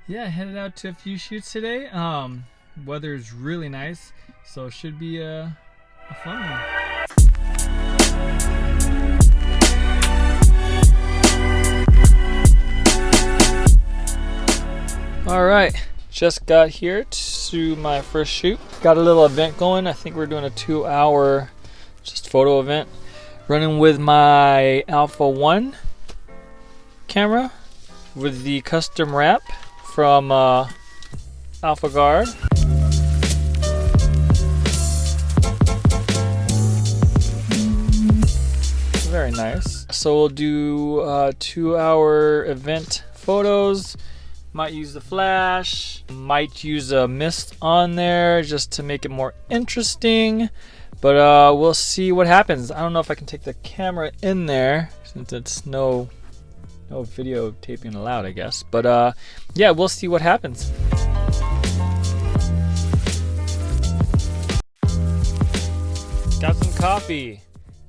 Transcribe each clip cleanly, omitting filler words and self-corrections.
Yeah, headed out to a few shoots today. Weather's really nice, so it should be a fun one. All right, just got here to my first shoot. Got a little event going. I think we're doing a 2-hour just photo event. Running with my Alpha 1 camera with the custom wrap from Alpha Guard. Very nice. So we'll do 2-hour event photos. Might use the flash, might use a mist on there just to make it more interesting, but we'll see what happens. I don't know if I can take the camera in there since it's no videotaping allowed, I guess, but yeah, we'll see what happens. Got some coffee.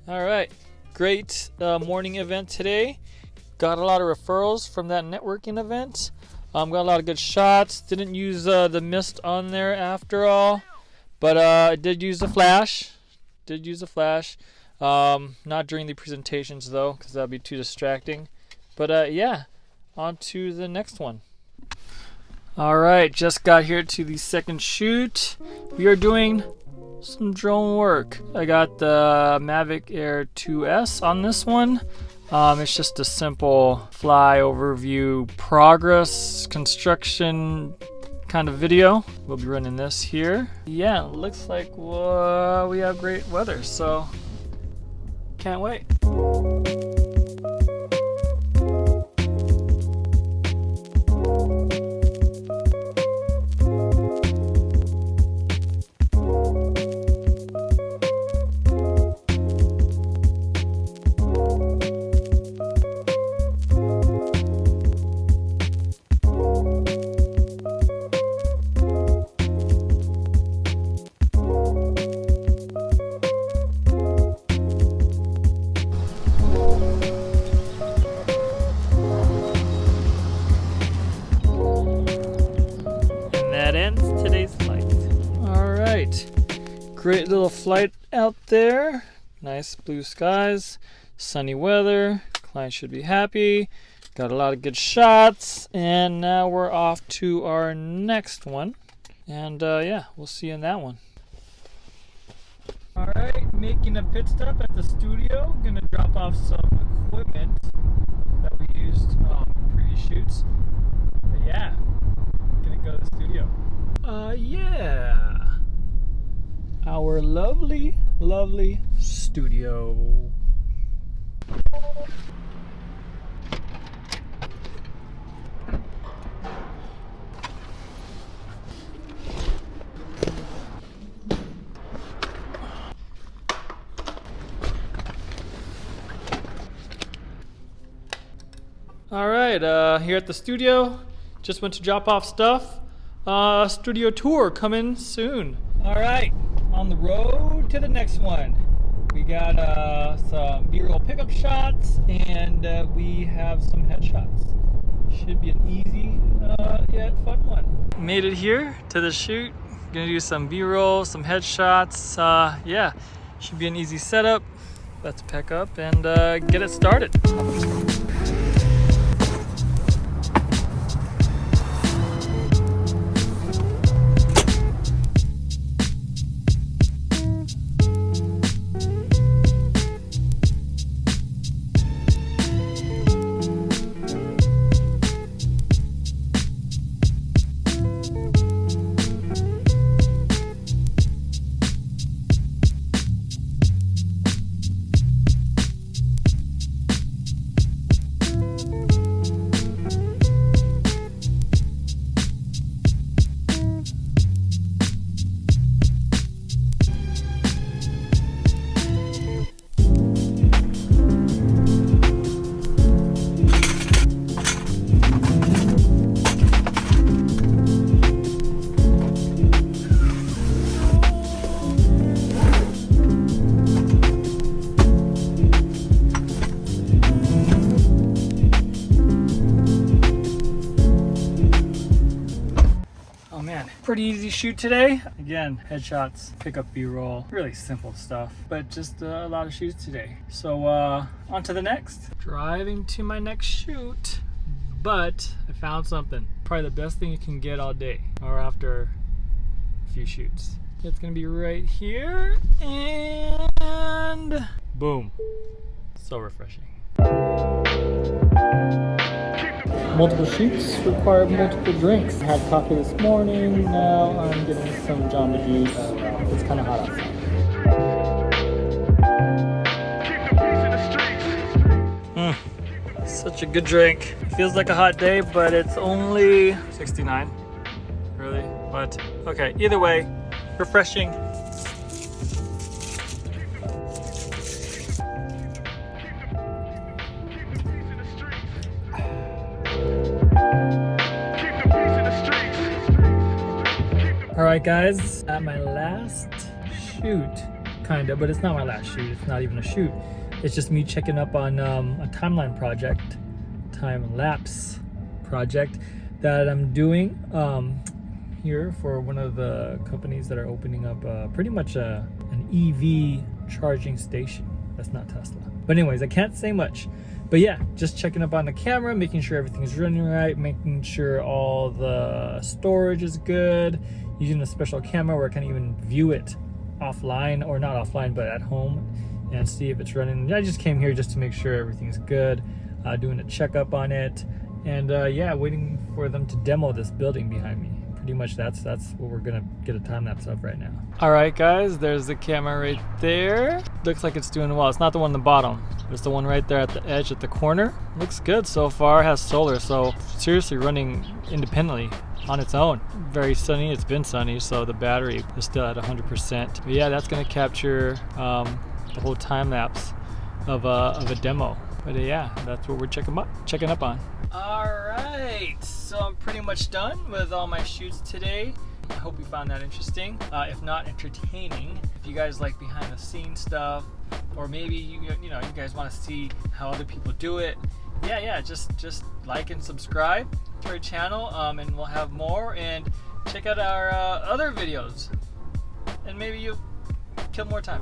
All right, great morning event today. Got a lot of referrals from that networking event. Got a lot of good shots. Didn't use the mist on there after all, but I did use the flash. Not during the presentations though, because that'd be too distracting. But yeah, on to the next one. All right, just got here to the second shoot. We are doing some drone work. I got the Mavic Air 2S on this one. It's just a simple fly overview progress construction kind of video. We'll be running this here. Yeah, it looks like we have great weather, so can't wait. Today's flight. All right, great little flight out there. Nice blue skies, sunny weather. Client should be happy. Got a lot of good shots, and now we're off to our next one. And yeah, we'll see you in that one. All right, making a pit stop at the studio. Gonna drop off some equipment that we used in previous shoots. But yeah, gonna go to the studio. Yeah, our lovely studio. All right, here at the studio, just went to drop off stuff. Studio tour coming soon. All right, on the road to the next one. We got some B-roll pickup shots, and we have some headshots. Should be an easy yet fun one. Made it here to the shoot. Gonna do some B-roll, some headshots. Yeah, should be an easy setup. Let's pack up and get it started. Pretty easy shoot today. Again, headshots, pick up B-roll, really simple stuff, but just a lot of shoots today. So on to the next. Driving to my next shoot, but I found something. Probably the best thing you can get all day or after a few shoots. It's gonna be right here, and boom. So refreshing. Multiple shoots require multiple drinks. I had coffee this morning, now I'm getting some Jamba Juice. It's kind of hot outside. Such a good drink. It feels like a hot day, but it's only 69. Really? But okay, either way, refreshing. Alright guys, at my last shoot, kinda, but it's not my last shoot, it's not even a shoot. It's just me checking up on a timeline project, time-lapse project that I'm doing here for one of the companies that are opening up pretty much an EV charging station. That's not Tesla. But anyways, I can't say much. But yeah, just checking up on the camera, making sure everything's running right, making sure all the storage is good, using a special camera where I can even view it offline, or not offline, but at home, and see if it's running. I just came here just to make sure everything's good, doing a checkup on it, and yeah, waiting for them to demo this building behind me. Pretty much that's what we're gonna get a time lapse of right now. All right guys, there's the camera right there. Looks like it's doing well. It's not the one on the bottom, it's the one right there at the edge at the corner. Looks good so far. It has solar, so seriously running independently on its own. Very sunny, it's been sunny, so the battery is still at 100%. But yeah, that's gonna capture the whole time lapse of a demo. But yeah, that's what we're checking up on. All right, so I'm pretty much done with all my shoots today. I hope you found that interesting, if not entertaining. If you guys like behind the scenes stuff, or maybe you guys want to see how other people do it, yeah, just like and subscribe to our channel, and we'll have more. And check out our other videos, and maybe you'll kill more time.